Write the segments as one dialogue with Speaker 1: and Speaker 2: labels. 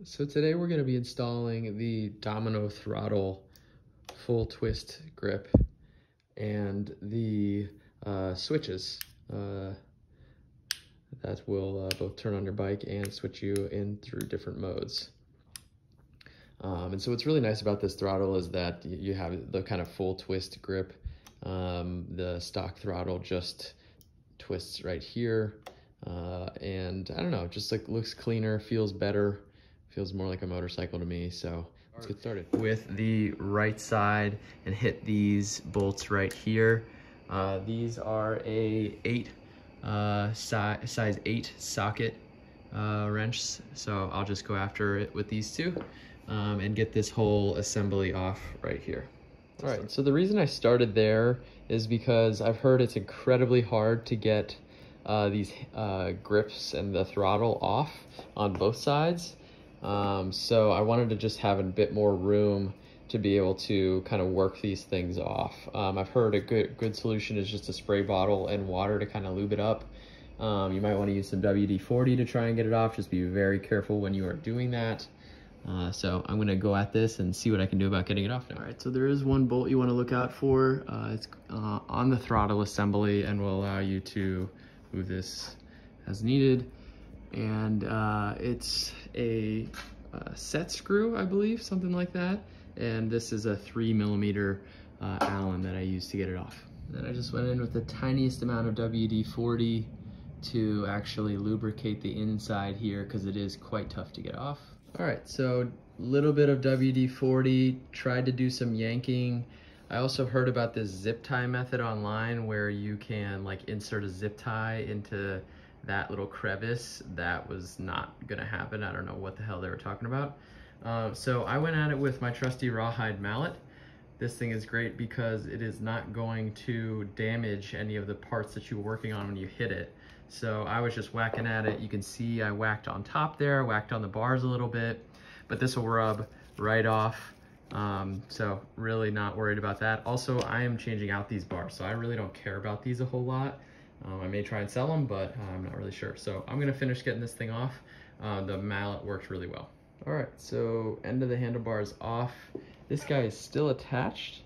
Speaker 1: So today we're going to be installing the Domino Throttle full twist grip and the switches that will both turn on your bike and switch you in through different modes. And so what's really nice about this throttle is that you have the kind of full twist grip. The stock throttle just twists right here, and I don't know, just like looks cleaner, feels better. Feels more like a motorcycle to me, so let's get started. With the right side and hit these bolts right here. These are a size 8 socket wrench, so I'll just go after it with these two and get this whole assembly off right here. All right, so the reason I started there is because I've heard it's incredibly hard to get these grips and the throttle off on both sides. So I wanted to just have a bit more room to be able to kind of work these things off. I've heard a good solution is just a spray bottle and water to kind of lube it up. You might want to use some WD-40 to try and get it off. Just be very careful when you are doing that. So I'm going to go at this and see what I can do about getting it off now. All right, so there is one bolt you want to look out for. It's on the throttle assembly and will allow you to move this as needed. And it's a set screw, I believe, something like that. And this is a 3mm Allen that I used to get it off. Then I just went in with the tiniest amount of WD-40 to actually lubricate the inside here because it is quite tough to get off. All right, so a little bit of WD-40, tried to do some yanking. I also heard about this zip tie method online where you can like insert a zip tie into that little crevice. That was not gonna happen. I don't know what the hell they were talking about. So I went at it with my trusty rawhide mallet. This thing is great because it is not going to damage any of the parts that you're working on when you hit it. So I was just whacking at it. You can see I whacked on top there, whacked on the bars a little bit, but this will rub right off. So really not worried about that. Also, I am changing out these bars, so I really don't care about these a whole lot. I may try and sell them, but I'm not really sure. So I'm gonna finish getting this thing off. The mallet works really well. All right, so end of the handlebars off. This guy is still attached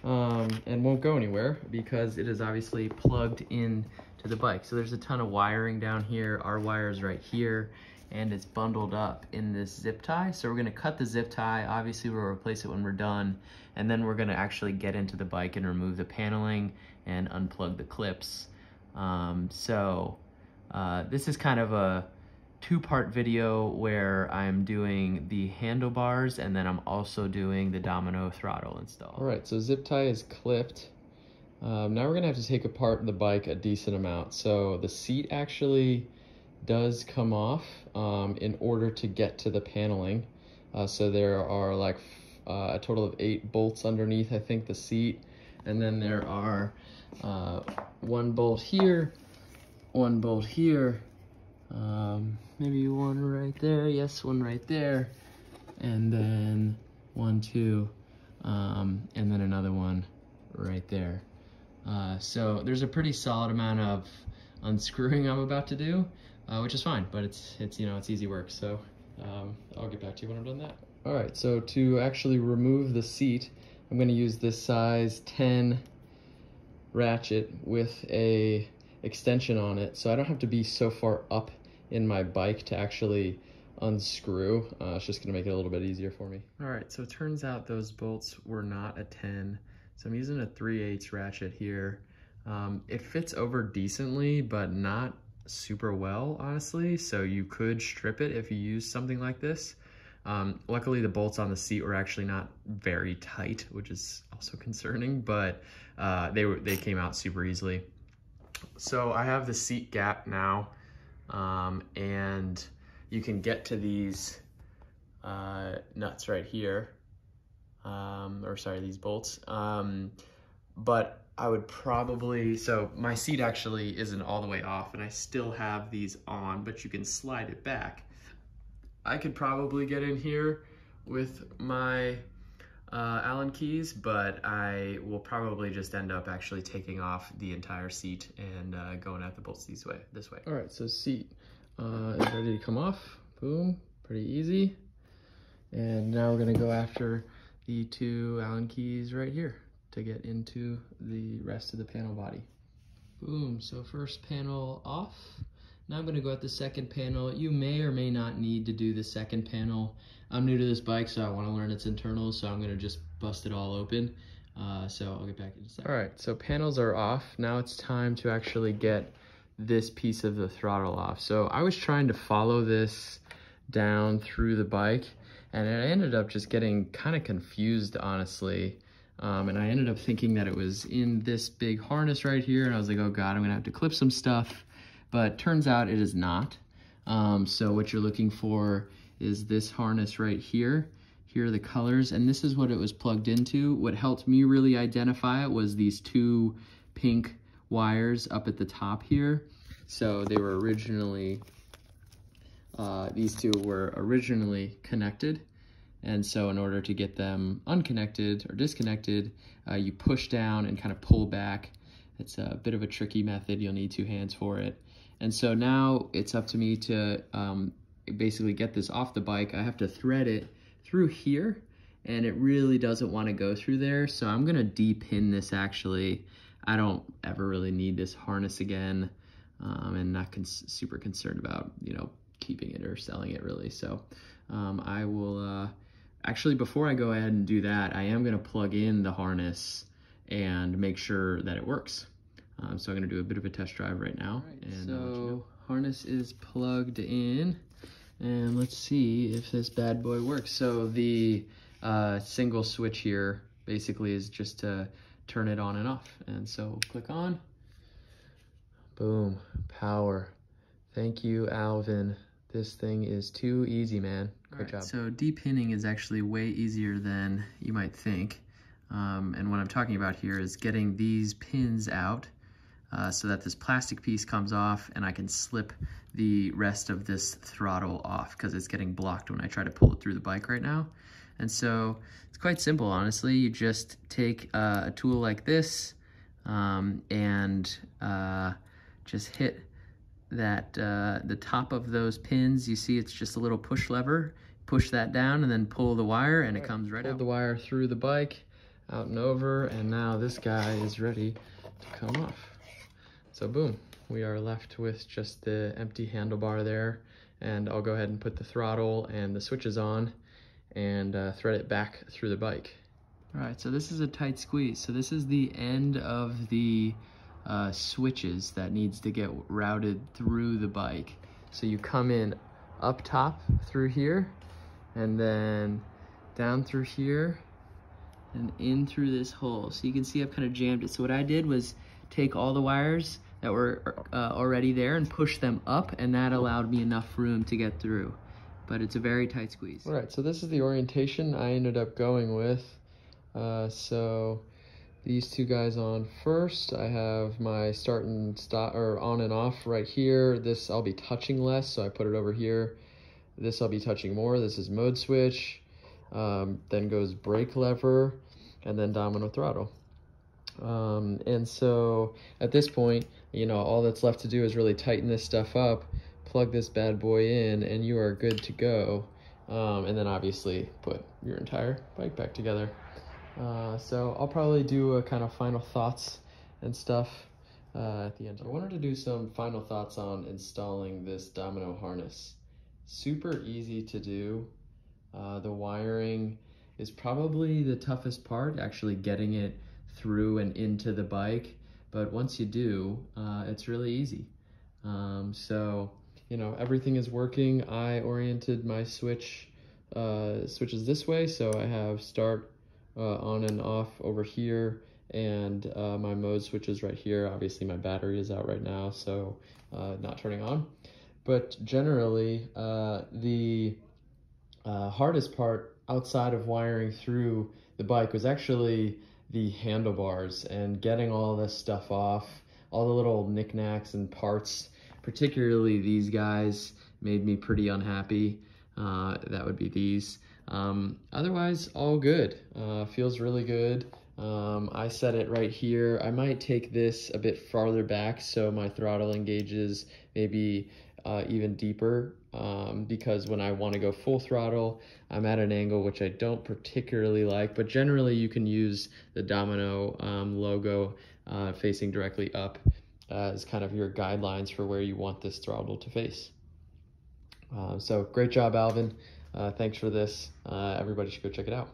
Speaker 1: and won't go anywhere because it is obviously plugged in to the bike. So there's a ton of wiring down here. Our wire's right here, and it's bundled up in this zip tie. So we're gonna cut the zip tie. Obviously we'll replace it when we're done, and then we're gonna actually get into the bike and remove the paneling and unplug the clips. This is kind of a two-part video where I'm doing the handlebars and then I'm also doing the Domino Throttle install. All right, so zip tie is clipped. Now we're gonna have to take apart the bike a decent amount. So the seat actually does come off in order to get to the paneling. So there are like a total of 8 bolts underneath, I think, the seat. And then there are one bolt here, one bolt here, maybe one right there, yes, one right there, and then 1, 2, and then another one right there. So there's a pretty solid amount of unscrewing I'm about to do, which is fine, but it's you know, it's easy work. So I'll get back to you when I'm done that. All right, so to actually remove the seat, I'm going to use this size 10 ratchet with a extension on it, so I don't have to be so far up in my bike to actually unscrew. It's just gonna make it a little bit easier for me. All right, so it turns out those bolts were not a 10, so I'm using a 3/8 ratchet here. It fits over decently, but not super well, honestly, so you could strip it if you use something like this. Luckily the bolts on the seat were actually not very tight, which is also concerning, but they came out super easily. So I have the seat gap now, and you can get to these nuts right here, or sorry, these bolts. But I would probably, so my seat actually isn't all the way off and I still have these on, but you can slide it back. I could probably get in here with my Allen keys, but I will probably just end up actually taking off the entire seat and going at the bolts this way. All right, so seat is ready to come off. Boom, pretty easy. And now we're gonna go after the 2 Allen keys right here to get into the rest of the panel body. Boom, so first panel off. Now I'm gonna go at the second panel. You may or may not need to do the second panel. I'm new to this bike, so I wanna learn its internals, so I'm gonna just bust it all open. So I'll get back in a second. All right, so panels are off. Now it's time to actually get this piece of the throttle off. So I was trying to follow this down through the bike, and I ended up just getting kind of confused, honestly. And I ended up thinking that it was in this big harness right here, and I was like, oh God, I'm gonna have to clip some stuff. But turns out it is not. So what you're looking for is this harness right here. Here are the colors, and this is what it was plugged into. What helped me really identify it was these 2 pink wires up at the top here. So they were originally, these 2 were originally connected. And so in order to get them unconnected or disconnected, you push down and kind of pull back. It's a bit of a tricky method. You'll need 2 hands for it. And so now it's up to me to basically get this off the bike. I have to thread it through here, and it really doesn't want to go through there. So I'm gonna de-pin this actually. I don't ever really need this harness again, and not super concerned about, you know, keeping it or selling it really. So I will, actually, before I go ahead and do that, I am gonna plug in the harness and make sure that it works. So I'm gonna do a bit of a test drive right now. Right, and so harness is plugged in, and let's see if this bad boy works. So the single switch here basically is just to turn it on and off. And so click on, boom, power. Thank you, Alvin. This thing is too easy, man. Great job. So de-pinning is actually way easier than you might think. And what I'm talking about here is getting these pins out so that this plastic piece comes off and I can slip the rest of this throttle off because it's getting blocked when I try to pull it through the bike right now. And so it's quite simple, honestly. You just take a tool like this and just hit that the top of those pins. You see it's just a little push lever. Push that down and then pull the wire, and it comes right out. Pull the wire through the bike, out and over, and now this guy is ready to come off. So boom, we are left with just the empty handlebar there, and I'll go ahead and put the throttle and the switches on and thread it back through the bike. All right, so this is a tight squeeze. So this is the end of the switches that needs to get routed through the bike. So you come in up top through here, and then down through here, and in through this hole. So you can see I've kind of jammed it. So what I did was take all the wires that were already there and push them up, and that allowed me enough room to get through. But it's a very tight squeeze. All right, so this is the orientation I ended up going with. So these 2 guys on first. I have my start and stop, or on and off right here. This I'll be touching less, so I put it over here. This I'll be touching more. This is mode switch. Then goes brake lever, and then domino throttle. And so at this point, you know, all that's left to do is really tighten this stuff up, plug this bad boy in, and you are good to go. And then obviously put your entire bike back together. So I'll probably do a kind of final thoughts and stuff at the end. I wanted to do some final thoughts on installing this domino harness. Super easy to do. The wiring is probably the toughest part, actually getting it through and into the bike. But once you do, it's really easy. So, you know, everything is working. I oriented my switches this way, so I have start on and off over here, and my mode switches right here. Obviously my battery is out right now, so not turning on. But generally, the hardest part outside of wiring through the bike was actually the handlebars and getting all this stuff off. All the little knickknacks and parts, particularly these guys, made me pretty unhappy. That would be these. Otherwise, all good. Feels really good. I set it right here. I might take this a bit farther back so my throttle engages maybe even deeper because when I want to go full throttle, I'm at an angle which I don't particularly like, but generally you can use the Domino logo facing directly up as kind of your guidelines for where you want this throttle to face. So great job, Alvin. Thanks for this. Everybody should go check it out.